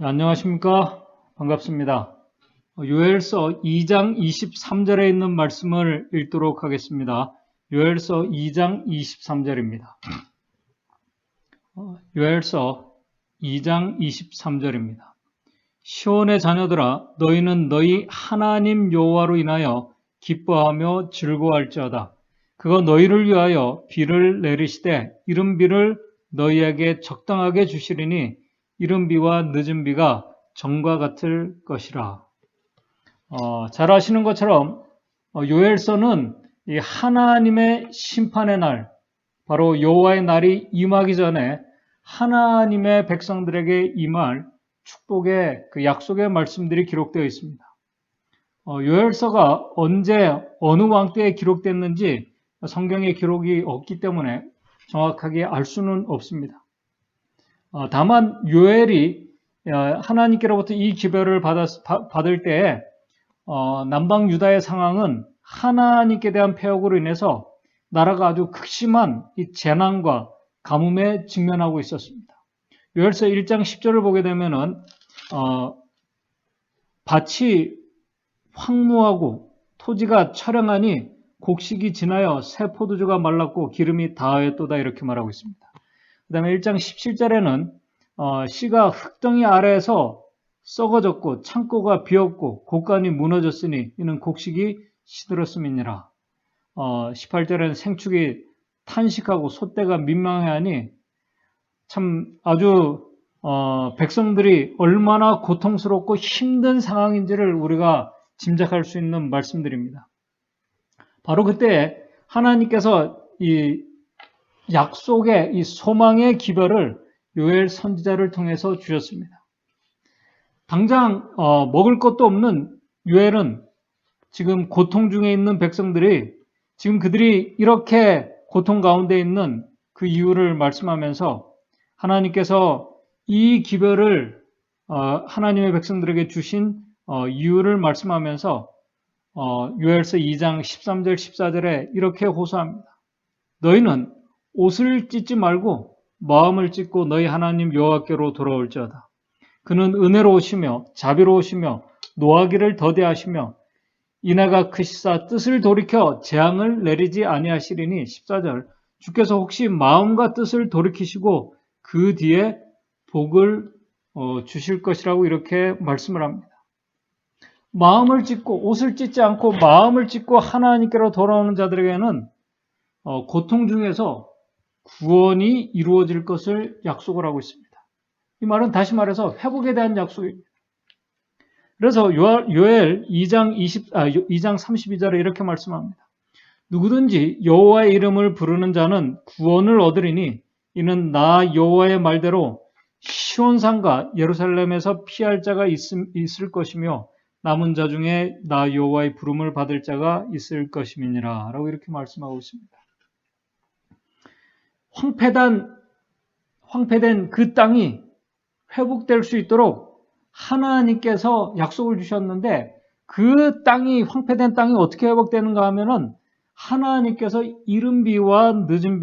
안녕하십니까? 반갑습니다. 요엘서 2장 23절에 있는 말씀을 읽도록 하겠습니다. 요엘서 2장 23절입니다. 요엘서 2장 23절입니다. 시온의 자녀들아, 너희는 너희 하나님 여호와로 인하여 기뻐하며 즐거워할지어다. 그가 너희를 위하여 비를 내리시되 이른 비를 너희에게 적당하게 주시리니 이른 비와 늦은 비가 정과 같을 것이라. 잘 아시는 것처럼 요엘서는 이 하나님의 심판의 날, 바로 여호와의 날이 임하기 전에 하나님의 백성들에게 임할 축복의 그 약속의 말씀들이 기록되어 있습니다. 요엘서가 언제 어느 왕 때에 기록됐는지 성경에 기록이 없기 때문에 정확하게 알 수는 없습니다. 다만 요엘이 하나님께로부터 이 기별을 받을 때에 남방 유다의 상황은 하나님께 대한 패역으로 인해서 나라가 아주 극심한 이 재난과 가뭄에 직면하고 있었습니다. 요엘서 1장 10절을 보게 되면은 밭이 황무하고 토지가 촬영하니 곡식이 지나여 새 포도주가 말랐고 기름이 다하였도다 이렇게 말하고 있습니다. 그 다음에 1장 17절에는 씨가 흙덩이 아래에서 썩어졌고 창고가 비었고 곡간이 무너졌으니 이는 곡식이 시들었음이니라. 18절에는 생축이 탄식하고 솥대가 민망해하니 참 아주 백성들이 얼마나 고통스럽고 힘든 상황인지를 우리가 짐작할 수 있는 말씀들입니다. 바로 그때 하나님께서 이 약속의 이 소망의 기별을 요엘 선지자를 통해서 주셨습니다. 당장 먹을 것도 없는 요엘은 지금 고통 중에 있는 백성들이 지금 그들이 이렇게 고통 가운데 있는 그 이유를 말씀하면서 하나님께서 이 기별을 하나님의 백성들에게 주신 이유를 말씀하면서 요엘서 2장 13절 14절에 이렇게 호소합니다. 너희는 옷을 찢지 말고 마음을 찢고 너희 하나님 여호와께로 돌아올지어다. 그는 은혜로우시며 자비로우시며 노하기를 더디하시며 인애가 크시사 뜻을 돌이켜 재앙을 내리지 아니하시리니 14절 주께서 혹시 마음과 뜻을 돌이키시고 그 뒤에 복을 주실 것이라고 이렇게 말씀을 합니다. 마음을 찢고 옷을 찢지 않고 마음을 찢고 하나님께로 돌아오는 자들에게는 고통 중에서 구원이 이루어질 것을 약속을 하고 있습니다. 이 말은 다시 말해서 회복에 대한 약속입니다. 그래서 요엘 2장 32절에 이렇게 말씀합니다. 누구든지 여호와의 이름을 부르는 자는 구원을 얻으리니 이는 나 여호와의 말대로 시온산과 예루살렘에서 피할 자가 있을 것이며 남은 자 중에 나 여호와의 부름을 받을 자가 있을 것임이니라 라고 이렇게 말씀하고 있습니다. 황폐된 그 땅이 회복될 수 있도록 하나님께서 약속을 주셨는데 그 땅이 황폐된 땅이 어떻게 회복되는가 하면은 하나님께서 이른 비와 늦은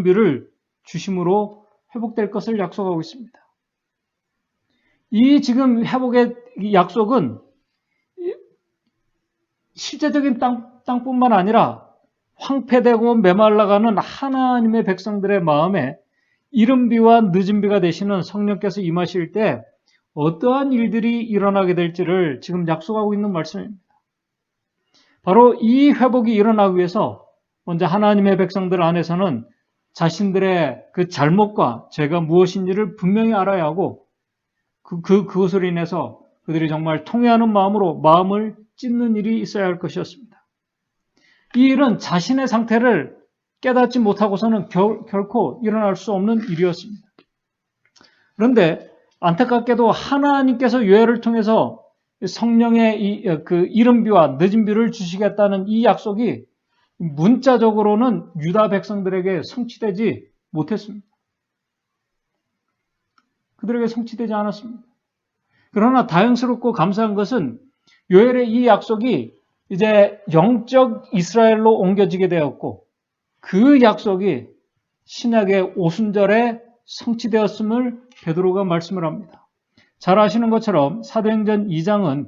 비를 주심으로 회복될 것을 약속하고 있습니다. 이 지금 회복의 약속은 실제적인 땅뿐만 아니라 황폐되고 메말라가는 하나님의 백성들의 마음에 이른 비와 늦은 비가 되시는 성령께서 임하실 때 어떠한 일들이 일어나게 될지를 지금 약속하고 있는 말씀입니다. 바로 이 회복이 일어나기 위해서 먼저 하나님의 백성들 안에서는 자신들의 그 잘못과 죄가 무엇인지를 분명히 알아야 하고 그것으로 인해서 그들이 정말 통회하는 마음으로 마음을 찢는 일이 있어야 할 것이었습니다. 이 일은 자신의 상태를 깨닫지 못하고서는 결코 일어날 수 없는 일이었습니다. 그런데 안타깝게도 하나님께서 요엘을 통해서 성령의 그 이른 비와 늦은 비를 주시겠다는 이 약속이 문자적으로는 유다 백성들에게 성취되지 못했습니다. 그들에게 성취되지 않았습니다. 그러나 다행스럽고 감사한 것은 요엘의 이 약속이 이제 영적 이스라엘로 옮겨지게 되었고 그 약속이 신약의 오순절에 성취되었음을 베드로가 말씀을 합니다. 잘 아시는 것처럼 사도행전 2장은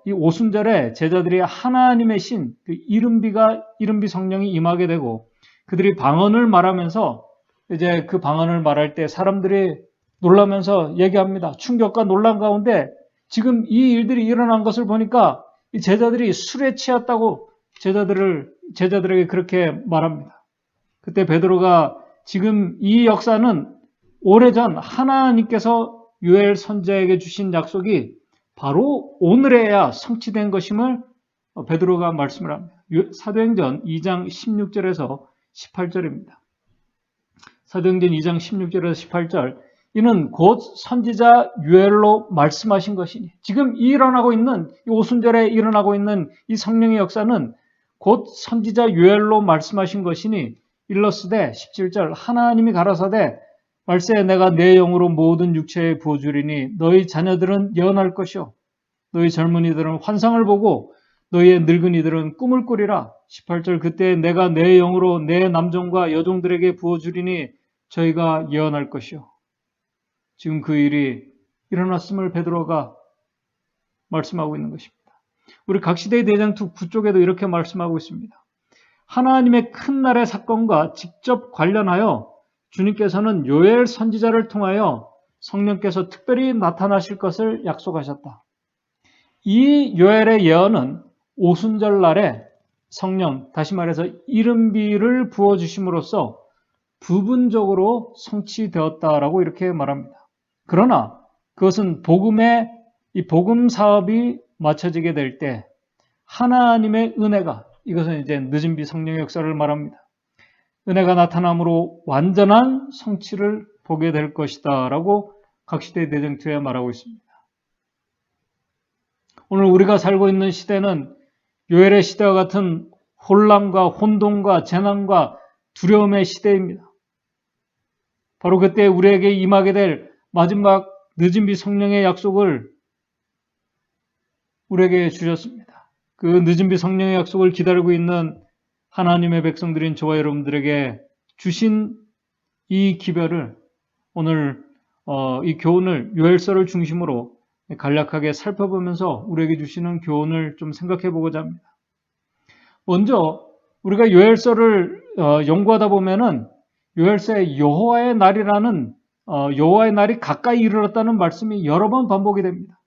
이 오순절에 제자들이 하나님의 신, 그 이른비 성령이 임하게 되고 그들이 방언을 말하면서 이제 그 방언을 말할 때 사람들이 놀라면서 얘기합니다. 충격과 논란 가운데 지금 이 일들이 일어난 것을 보니까 이 제자들이 술에 취했다고 제자들에게 그렇게 말합니다. 그때 베드로가 지금 이 역사는 오래전 하나님께서 요엘 선지자에게 주신 약속이 바로 오늘에야 성취된 것임을 베드로가 말씀을 합니다. 사도행전 2장 16절에서 18절입니다. 사도행전 2장 16절에서 18절 이는 곧 선지자 요엘로 말씀하신 것이니 지금 일어나고 있는 이 오순절에 일어나고 있는 이 성령의 역사는 곧 선지자 요엘로 말씀하신 것이니 일러스되 17절 하나님이 가라사대 말세 내가 내 영으로 모든 육체에 부어주리니 너희 자녀들은 예언할 것이요 너희 젊은이들은 환상을 보고 너희의 늙은이들은 꿈을 꾸리라. 18절 그때 내가 내 영으로 내 남종과 여종들에게 부어주리니 저희가 예언할 것이요. 지금 그 일이 일어났음을 베드로가 말씀하고 있는 것입니다. 우리 각시대의 대장투 9쪽에도 이렇게 말씀하고 있습니다. 하나님의 큰 날의 사건과 직접 관련하여 주님께서는 요엘 선지자를 통하여 성령께서 특별히 나타나실 것을 약속하셨다. 이 요엘의 예언은 오순절 날에 성령, 다시 말해서 이른비를 부어주심으로써 부분적으로 성취되었다라고 이렇게 말합니다. 그러나 그것은 이 복음 사업이 마쳐지게 될 때 하나님의 은혜가 이것은 이제 늦은비 성령의 역사를 말합니다. 은혜가 나타남으로 완전한 성취를 보게 될 것이다 라고 각시대 대정투에 말하고 있습니다. 오늘 우리가 살고 있는 시대는 요엘의 시대와 같은 혼란과 혼돈과 재난과 두려움의 시대입니다. 바로 그때 우리에게 임하게 될 마지막 늦은비 성령의 약속을 우리에게 주셨습니다. 그 늦은비 성령의 약속을 기다리고 있는 하나님의 백성들인 저와 여러분들에게 주신 이 기별을 오늘 이 교훈을 요엘서를 중심으로 간략하게 살펴보면서 우리에게 주시는 교훈을 좀 생각해 보고자 합니다. 먼저 우리가 요엘서를 연구하다 보면은 요엘서에 여호와의 날이라는 여호와의 날이 가까이 이르렀다는 말씀이 여러 번 반복이 됩니다.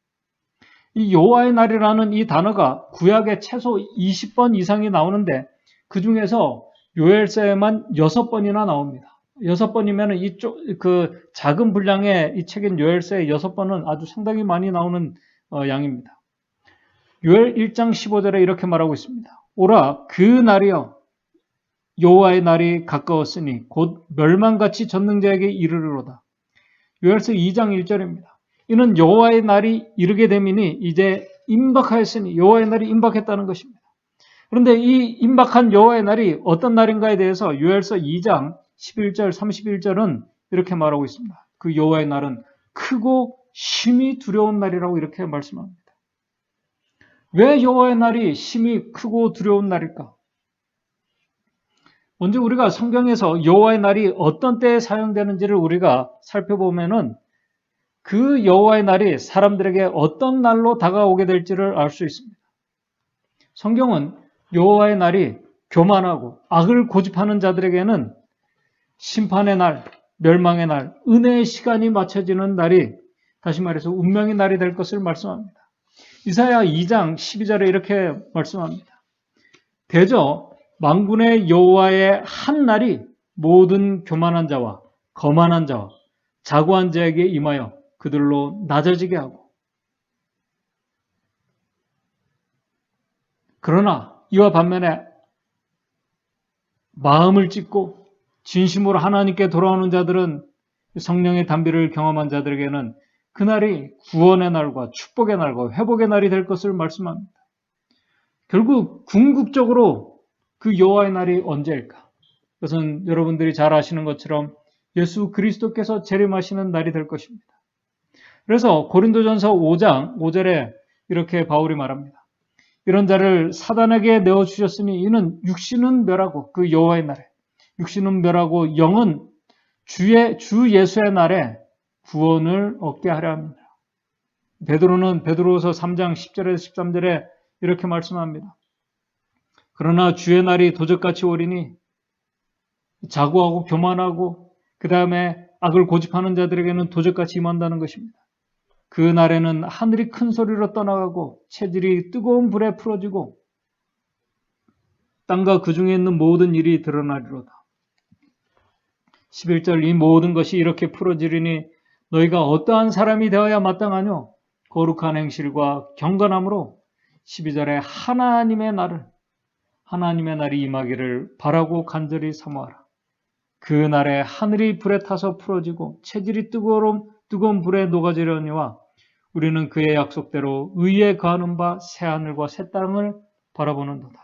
이 여호와의 날이라는 이 단어가 구약에 최소 20번 이상이 나오는데 그 중에서 요엘서에만 6번이나 나옵니다. 6번이면 그 작은 분량의 이 책인 요엘서에 6번은 아주 상당히 많이 나오는 양입니다. 요엘 1장 15절에 이렇게 말하고 있습니다. 오라 그 날이여 여호와의 날이 가까웠으니 곧 멸망같이 전능자에게 이르르로다. 요엘서 2장 1절입니다. 이는 여호와의 날이 이르게 됨이니 이제 임박하였으니 여호와의 날이 임박했다는 것입니다. 그런데 이 임박한 여호와의 날이 어떤 날인가에 대해서 요엘서 2장 11절 31절은 이렇게 말하고 있습니다. 그 여호와의 날은 크고 심히 두려운 날이라고 이렇게 말씀합니다. 왜 여호와의 날이 심히 크고 두려운 날일까? 먼저 우리가 성경에서 여호와의 날이 어떤 때에 사용되는지를 우리가 살펴보면은 그 여호와의 날이 사람들에게 어떤 날로 다가오게 될지를 알 수 있습니다. 성경은 여호와의 날이 교만하고 악을 고집하는 자들에게는 심판의 날, 멸망의 날, 은혜의 시간이 맞춰지는 날이 다시 말해서 운명의 날이 될 것을 말씀합니다. 이사야 2장 12절에 이렇게 말씀합니다. 대저 만군의 여호와의 한 날이 모든 교만한 자와 거만한 자와 자고한 자에게 임하여 그들로 낮아지게 하고 그러나 이와 반면에 마음을 찢고 진심으로 하나님께 돌아오는 자들은 성령의 단비를 경험한 자들에게는 그날이 구원의 날과 축복의 날과 회복의 날이 될 것을 말씀합니다. 결국 궁극적으로 그 여호와의 날이 언제일까? 그것은 여러분들이 잘 아시는 것처럼 예수 그리스도께서 재림하시는 날이 될 것입니다. 그래서 고린도전서 5장 5절에 이렇게 바울이 말합니다. 이런 자를 사단에게 내어주셨으니 이는 육신은 멸하고 그 여호와의 날에 육신은 멸하고 영은 주 예수의 날에 구원을 얻게 하려 합니다. 베드로는 베드로후서 3장 10절에서 13절에 이렇게 말씀합니다. 그러나 주의 날이 도적같이 오리니 자고하고 교만하고 그 다음에 악을 고집하는 자들에게는 도적같이 임한다는 것입니다. 그 날에는 하늘이 큰 소리로 떠나가고 체질이 뜨거운 불에 풀어지고 땅과 그 중에 있는 모든 일이 드러나리로다. 11절 이 모든 것이 이렇게 풀어지리니 너희가 어떠한 사람이 되어야 마땅하뇨? 거룩한 행실과 경건함으로 12절에 하나님의 날이 임하기를 바라고 간절히 사모하라. 그 날에 하늘이 불에 타서 풀어지고 체질이 뜨거운 불에 녹아지려니와 우리는 그의 약속대로 의에 거하는 바 새 하늘과 새 땅을 바라보는도다.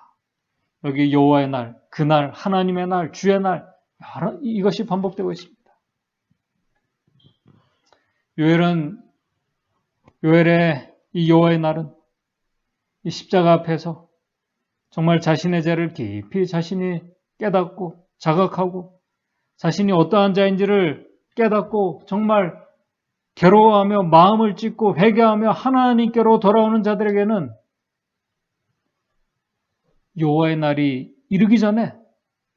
여기 여호와의 날, 그날, 하나님의 날, 주의 날 이것이 반복되고 있습니다. 요엘의 이 여호와의 날은 이 십자가 앞에서 정말 자신의 죄를 깊이 자신이 깨닫고 자각하고 자신이 어떠한 자인지를 깨닫고 정말 괴로워하며 마음을 찢고 회개하며 하나님께로 돌아오는 자들에게는 여호와의 날이 이르기 전에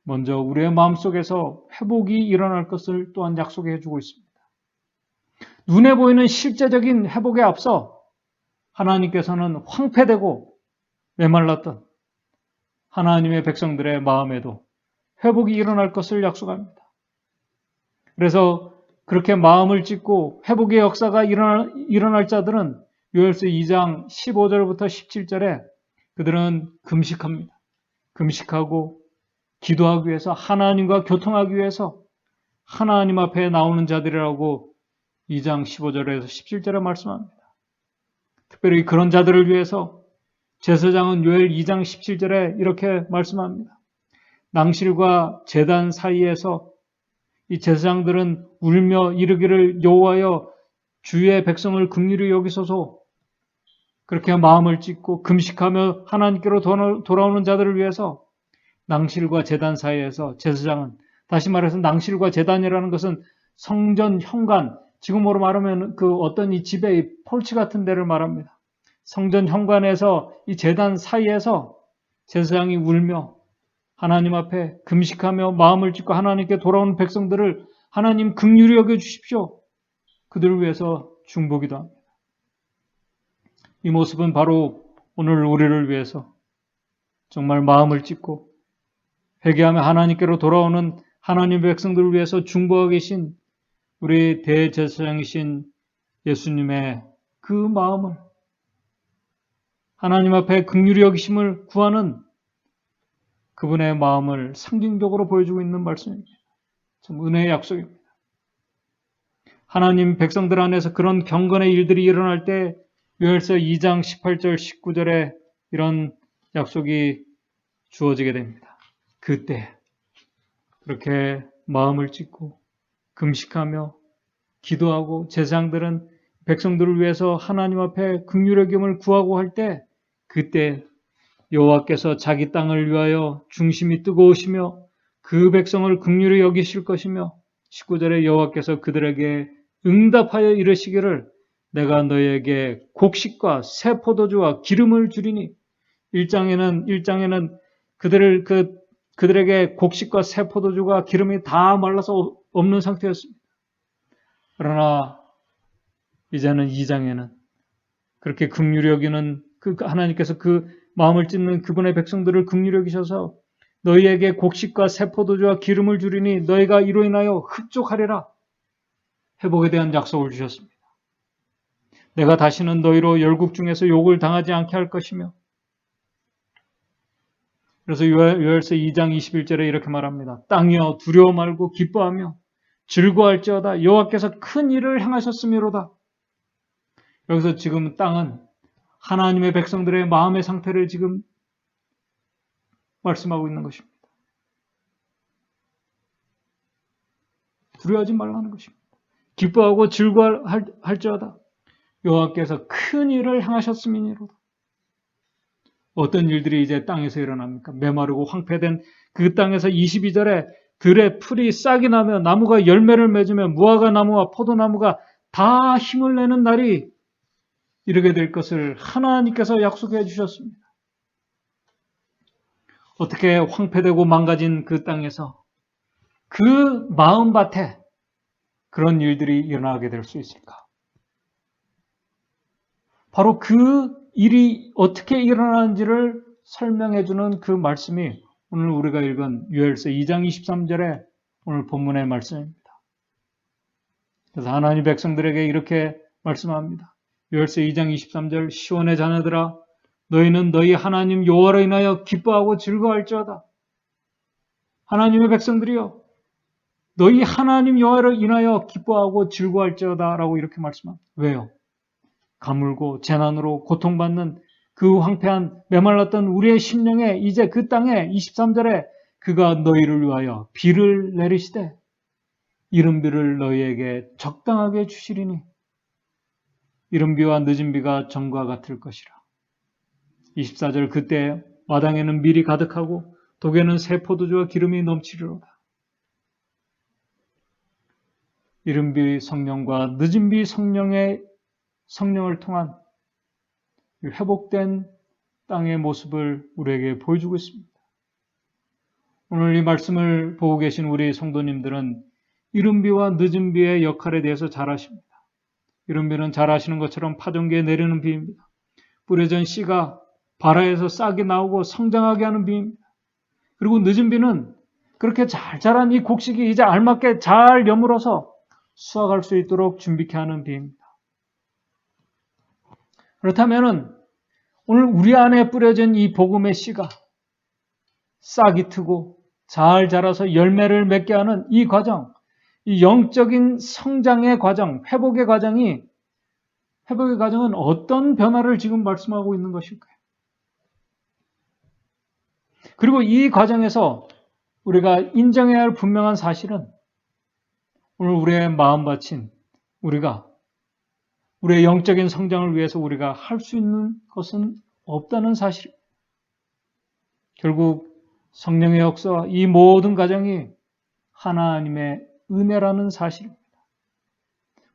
먼저 우리의 마음속에서 회복이 일어날 것을 또한 약속해 주고 있습니다. 눈에 보이는 실제적인 회복에 앞서 하나님께서는 황폐되고 메말랐던 하나님의 백성들의 마음에도 회복이 일어날 것을 약속합니다. 그래서 그렇게 마음을 찢고 회복의 역사가 일어날 자들은 요엘서 2장 15절부터 17절에 그들은 금식합니다. 금식하고 기도하기 위해서 하나님과 교통하기 위해서 하나님 앞에 나오는 자들이라고 2장 15절에서 17절에 말씀합니다. 특별히 그런 자들을 위해서 제사장은 요엘 2장 17절에 이렇게 말씀합니다. 낭실과 제단 사이에서 이 제사장들은 울며 이르기를 여호와여 주의 백성을 긍휼히 여기소서. 그렇게 마음을 찢고 금식하며 하나님께로 돌아오는 자들을 위해서 낭실과 제단 사이에서 제사장은, 다시 말해서 낭실과 제단이라는 것은 성전 현관, 지금으로 말하면 그 어떤 이 집의 폴치 같은 데를 말합니다. 성전 현관에서 이 제단 사이에서 제사장이 울며 하나님 앞에 금식하며 마음을 찢고 하나님께 돌아오는 백성들을 하나님 긍휼히 여겨 주십시오. 그들을 위해서 중보기도 합니다. 이 모습은 바로 오늘 우리를 위해서 정말 마음을 찢고 회개하며 하나님께로 돌아오는 하나님의 백성들을 위해서 중보하고 계신 우리 대제사장이신 예수님의 그 마음을, 하나님 앞에 긍휼히 여기심을 구하는 그분의 마음을 상징적으로 보여주고 있는 말씀입니다. 참 은혜의 약속입니다. 하나님 백성들 안에서 그런 경건의 일들이 일어날 때 요엘서 2장 18절 19절에 이런 약속이 주어지게 됩니다. 그때 그렇게 마음을 찢고 금식하며 기도하고 제사장들은 백성들을 위해서 하나님 앞에 긍휼의 여김을 구하고 할 때 그때 여호와께서 자기 땅을 위하여 중심이 뜨거우시며 그 백성을 긍휼히 여기실 것이며 19절에 여호와께서 그들에게 응답하여 이르시기를 내가 너희에게 곡식과 새 포도주와 기름을 주리니 1장에는 그들에게 곡식과 새 포도주가 기름이 다 말라서 없는 상태였습니다. 그러나 이제는 2장에는 그렇게 긍휼히 여기는 하나님께서 그 마음을 찢는 그분의 백성들을 긍휼히 여기셔서 너희에게 곡식과 새 포도주와 기름을 주리니 너희가 이로 인하여 흡족하리라. 회복에 대한 약속을 주셨습니다. 내가 다시는 너희로 열국 중에서 욕을 당하지 않게 할 것이며, 그래서 요엘서 2장 21절에 이렇게 말합니다. 땅이여 두려워 말고 기뻐하며 즐거워할지어다 여호와께서 큰 일을 행하셨음이로다. 여기서 지금 땅은 하나님의 백성들의 마음의 상태를 지금 말씀하고 있는 것입니다. 두려워하지 말라는 것입니다. 기뻐하고 즐거워할지어다 여호와께서 큰 일을 행하셨음이니로다. 어떤 일들이 이제 땅에서 일어납니까? 메마르고 황폐된 그 땅에서 22절에 들의 풀이 싹이 나며 나무가 열매를 맺으며 무화과 나무와 포도나무가 다 힘을 내는 날이 이르게 될 것을 하나님께서 약속해 주셨습니다. 어떻게 황폐되고 망가진 그 땅에서 그 마음밭에 그런 일들이 일어나게 될 수 있을까? 바로 그 일이 어떻게 일어나는지를 설명해 주는 그 말씀이 오늘 우리가 읽은 요엘서 2장 23절에 오늘 본문의 말씀입니다. 그래서 하나님 백성들에게 이렇게 말씀합니다. 요엘서 2장 23절 시온의 자녀들아 너희는 너희 하나님 여호와로 인하여 기뻐하고 즐거워할지어다. 하나님의 백성들이여 너희 하나님 여호와로 인하여 기뻐하고 즐거워할지어다 라고 이렇게 말씀합니다. 왜요? 가물고 재난으로 고통받는 그 황폐한 메말랐던 우리의 심령에 이제 그 땅에 23절에 그가 너희를 위하여 비를 내리시되 이른 비를 너희에게 적당하게 주시리니 이른 비와 늦은 비가 전과 같을 것이라. 24절 그때 마당에는 밀이 가득하고 독에는 새 포도주와 기름이 넘치리로다. 이른 비 성령과 늦은 비 성령을 통한 회복된 땅의 모습을 우리에게 보여주고 있습니다. 오늘 이 말씀을 보고 계신 우리 성도님들은 이른 비와 늦은 비의 역할에 대해서 잘 아십니다. 이른 비는 잘 아시는 것처럼 파종기에 내리는 비입니다. 뿌려진 씨가 발아에서 싹이 나오고 성장하게 하는 비입니다. 그리고 늦은 비는 그렇게 잘 자란 이 곡식이 이제 알맞게 잘 여물어서 수확할 수 있도록 준비케 하는 비입니다. 그렇다면 오늘 우리 안에 뿌려진 이 복음의 씨가 싹이 트고 잘 자라서 열매를 맺게 하는 이 과정, 이 영적인 성장의 과정, 회복의 과정은 어떤 변화를 지금 말씀하고 있는 것일까요? 그리고 이 과정에서 우리가 인정해야 할 분명한 사실은 오늘 우리의 마음 바친 우리의 영적인 성장을 위해서 우리가 할 수 있는 것은 없다는 사실입니다. 결국 성령의 역사와 이 모든 과정이 하나님의 은혜라는 사실입니다.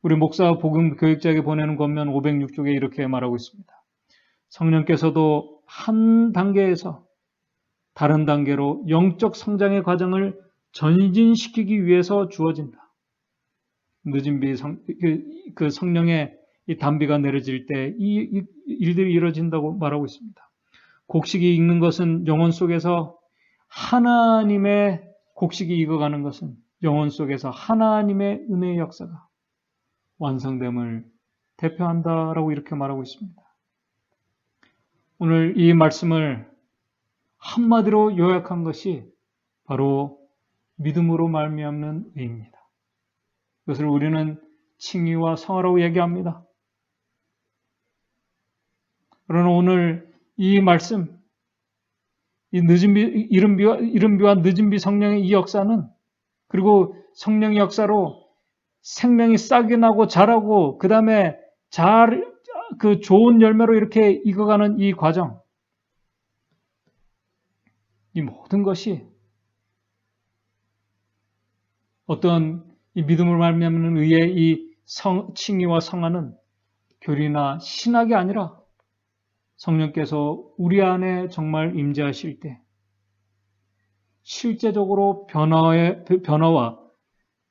우리 목사 복음 교육자에게 보내는 권면 506쪽에 이렇게 말하고 있습니다. 성령께서도 한 단계에서 다른 단계로 영적 성장의 과정을 전진시키기 위해서 주어진다. 늦은 비 그 성령의 이 단비가 내려질 때 이 일들이 이루어진다고 말하고 있습니다. 곡식이 익는 것은 영혼 속에서 하나님의 곡식이 익어가는 것은 영혼 속에서 하나님의 은혜의 역사가 완성됨을 대표한다라고 이렇게 말하고 있습니다. 오늘 이 말씀을 한마디로 요약한 것이 바로 믿음으로 말미암는 의입니다. 그것을 우리는 칭의와 성화라고 얘기합니다. 그러나 오늘 이 말씀, 이 이른 비와 늦은 비 성령의 이 역사는 그리고 성령의 역사로 생명이 싹이 나고 자라고 그 다음에 그 좋은 열매로 이렇게 익어가는 이 과정, 이 모든 것이 어떤 이 믿음을 말미암는 의의 이 칭의와 성화는 교리나 신학이 아니라 성령께서 우리 안에 정말 임재하실 때 실제적으로 변화와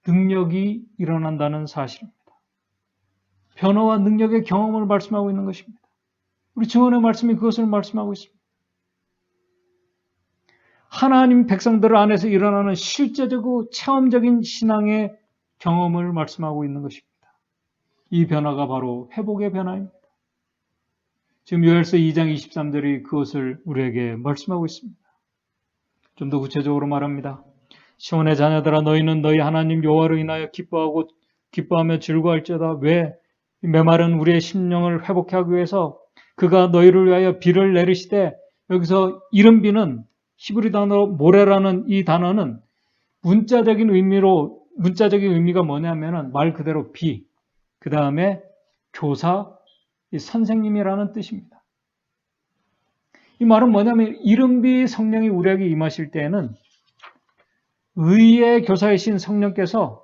능력이 일어난다는 사실입니다. 변화와 능력의 경험을 말씀하고 있는 것입니다. 우리 증언의 말씀이 그것을 말씀하고 있습니다. 하나님 백성들 안에서 일어나는 실제적이고 체험적인 신앙의 경험을 말씀하고 있는 것입니다. 이 변화가 바로 회복의 변화입니다. 지금 요엘서 2장 23절이 그것을 우리에게 말씀하고 있습니다. 좀 더 구체적으로 말합니다. 시온의 자녀들아 너희는 너희 하나님 여호와로 인하여 기뻐하며 즐거워할지어다. 왜? 메마른 우리의 심령을 회복하기 위해서 그가 너희를 위하여 비를 내리시되, 여기서 이른 비는 히브리 단어로 모레라는 이 단어는 문자적인 의미가 뭐냐면은 말 그대로 비, 그 다음에 교사, 선생님이라는 뜻입니다. 이 말은 뭐냐면 이른 비 성령이 우리에게 임하실 때에는 의의 교사이신 성령께서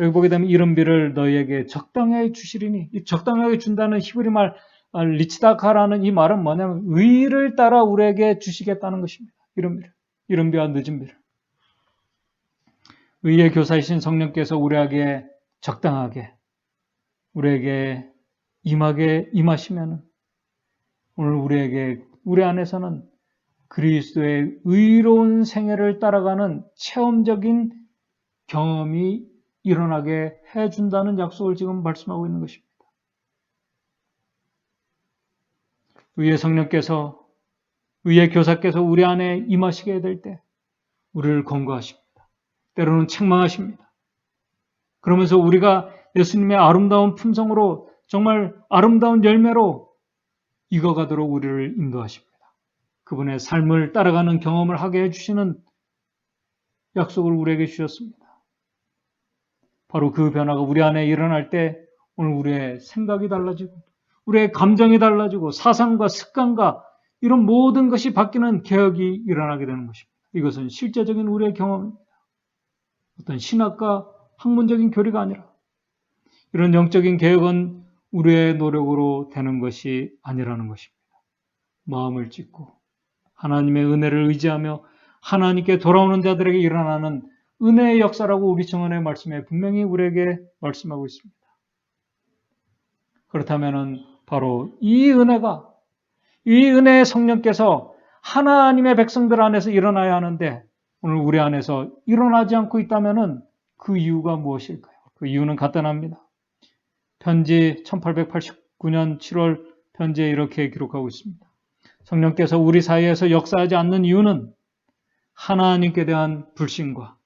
여기 보게 되면 이른비를 너희에게 적당하게 주시리니, 이 적당하게 준다는 히브리 말 리치다카라는 이 말은 뭐냐면 의를 따라 우리에게 주시겠다는 것입니다. 이른비와 늦은비를. 의의 교사이신 성령께서 우리에게 적당하게 우리에게 임하시면 오늘 우리 안에서는 그리스도의 의로운 생애를 따라가는 체험적인 경험이 일어나게 해준다는 약속을 지금 말씀하고 있는 것입니다. 의의 성령께서, 의의 교사께서 우리 안에 임하시게 될 때 우리를 권고하십니다. 때로는 책망하십니다. 그러면서 우리가 예수님의 아름다운 품성으로 정말 아름다운 열매로 익어가도록 우리를 인도하십니다. 그분의 삶을 따라가는 경험을 하게 해주시는 약속을 우리에게 주셨습니다. 바로 그 변화가 우리 안에 일어날 때 오늘 우리의 생각이 달라지고 우리의 감정이 달라지고 사상과 습관과 이런 모든 것이 바뀌는 개혁이 일어나게 되는 것입니다. 이것은 실제적인 우리의 경험입니다. 어떤 신학과 학문적인 교리가 아니라 이런 영적인 개혁은 우리의 노력으로 되는 것이 아니라는 것입니다. 마음을 찢고 하나님의 은혜를 의지하며 하나님께 돌아오는 자들에게 일어나는 은혜의 역사라고 우리 청원의 말씀에 분명히 우리에게 말씀하고 있습니다. 그렇다면 바로 이 은혜의 성령께서 하나님의 백성들 안에서 일어나야 하는데 오늘 우리 안에서 일어나지 않고 있다면 그 이유가 무엇일까요? 그 이유는 간단합니다. 편지 1889년 7월 편지에 이렇게 기록하고 있습니다. 성령께서 우리 사이에서 역사하지 않는 이유는 하나님께 대한 불신과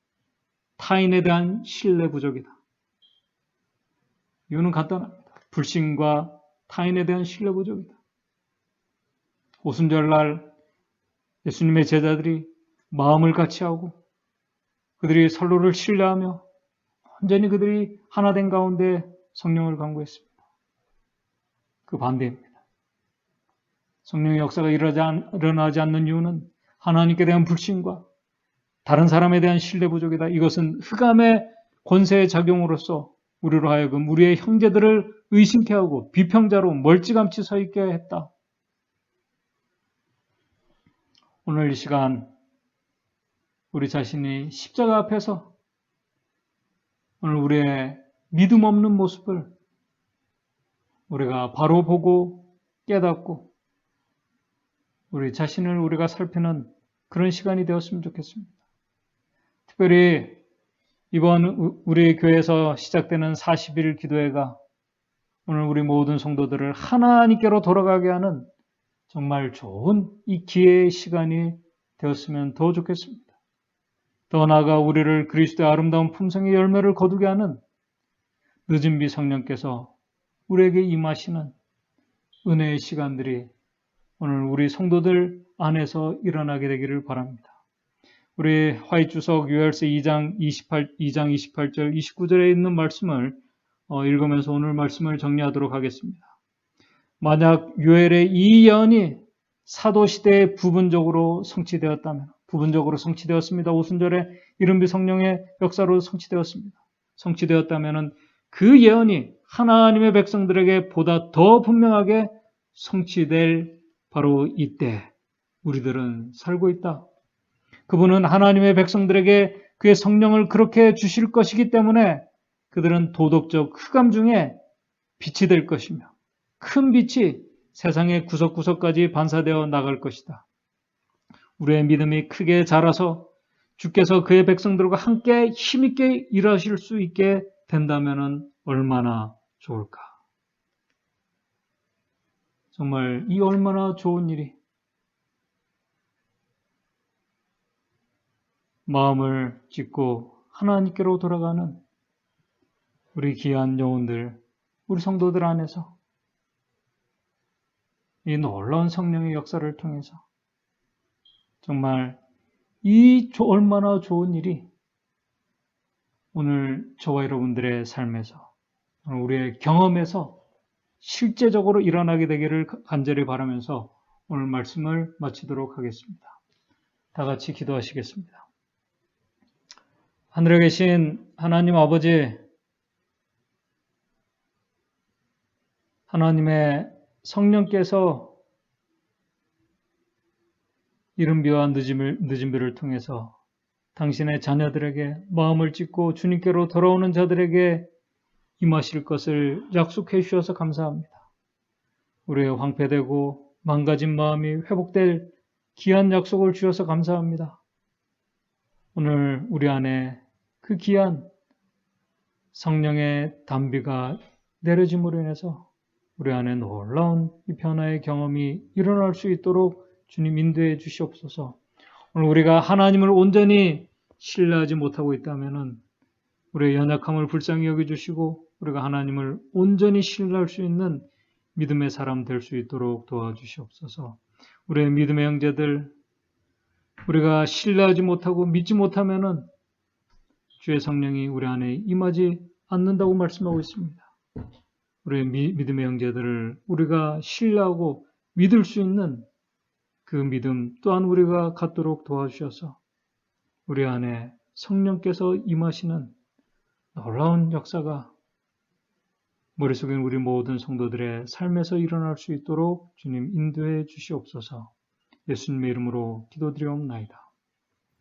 타인에 대한 신뢰 부족이다. 이유는 간단합니다. 불신과 타인에 대한 신뢰 부족이다. 오순절날 예수님의 제자들이 마음을 같이하고 그들이 서로를 신뢰하며 완전히 그들이 하나 된 가운데 성령을 간구했습니다. 그 반대입니다. 성령의 역사가 일어나지 않는 이유는 하나님께 대한 불신과 다른 사람에 대한 신뢰 부족이다. 이것은 흑암의 권세의 작용으로서 우리로 하여금 우리의 형제들을 의심케 하고 비평자로 멀찌감치 서 있게 했다. 오늘 이 시간 우리 자신이 십자가 앞에서 오늘 우리의 믿음 없는 모습을 우리가 바로 보고 깨닫고 우리 자신을 우리가 살피는 그런 시간이 되었으면 좋겠습니다. 특별히 이번 우리 교회에서 시작되는 40일 기도회가 오늘 우리 모든 성도들을 하나님께로 돌아가게 하는 정말 좋은 이 기회의 시간이 되었으면 더 좋겠습니다. 더 나아가 우리를 그리스도의 아름다운 품성의 열매를 거두게 하는 늦은비 성령께서 우리에게 임하시는 은혜의 시간들이 오늘 우리 성도들 안에서 일어나게 되기를 바랍니다. 우리 화이트주석 요엘서 2장 28절 29절에 있는 말씀을 읽으면서 오늘 말씀을 정리하도록 하겠습니다. 만약 요엘의 이 예언이 사도시대에 부분적으로 성취되었습니다. 오순절에 이른비 성령의 역사로 성취되었습니다. 성취되었다면 그 예언이 하나님의 백성들에게 보다 더 분명하게 성취될 바로 이때 우리들은 살고 있다. 그분은 하나님의 백성들에게 그의 성령을 그렇게 주실 것이기 때문에 그들은 도덕적 흑암 중에 빛이 될 것이며 큰 빛이 세상의 구석구석까지 반사되어 나갈 것이다. 우리의 믿음이 크게 자라서 주께서 그의 백성들과 함께 힘있게 일하실 수 있게 된다면 얼마나 좋을까. 정말 이 얼마나 좋은 일이 마음을 찢고 하나님께로 돌아가는 우리 귀한 영혼들, 우리 성도들 안에서 이 놀라운 성령의 역사를 통해서 정말 이 얼마나 좋은 일이 오늘 저와 여러분들의 삶에서 우리의 경험에서 실제적으로 일어나게 되기를 간절히 바라면서 오늘 말씀을 마치도록 하겠습니다. 다 같이 기도하시겠습니다. 하늘에 계신 하나님 아버지, 하나님의 성령께서 이른비와 늦은비를 통해서 당신의 자녀들에게 마음을 찢고 주님께로 돌아오는 자들에게 임하실 것을 약속해 주셔서 감사합니다. 우리의 황폐되고 망가진 마음이 회복될 귀한 약속을 주셔서 감사합니다. 오늘 우리 안에 그 귀한 성령의 단비가 내려짐으로 인해서 우리 안에 놀라운 이 변화의 경험이 일어날 수 있도록 주님 인도해 주시옵소서. 오늘 우리가 하나님을 온전히 신뢰하지 못하고 있다면 우리의 연약함을 불쌍히 여겨주시고 우리가 하나님을 온전히 신뢰할 수 있는 믿음의 사람 될 수 있도록 도와주시옵소서. 우리의 믿음의 형제들, 우리가 신뢰하지 못하고 믿지 못하면 주의 성령이 우리 안에 임하지 않는다고 말씀하고 있습니다. 우리의 믿음의 형제들을 우리가 신뢰하고 믿을 수 있는 그 믿음 또한 우리가 갖도록 도와주셔서 우리 안에 성령께서 임하시는 놀라운 역사가 머릿속에 우리 모든 성도들의 삶에서 일어날 수 있도록 주님 인도해 주시옵소서. 예수님의 이름으로 기도드리옵나이다.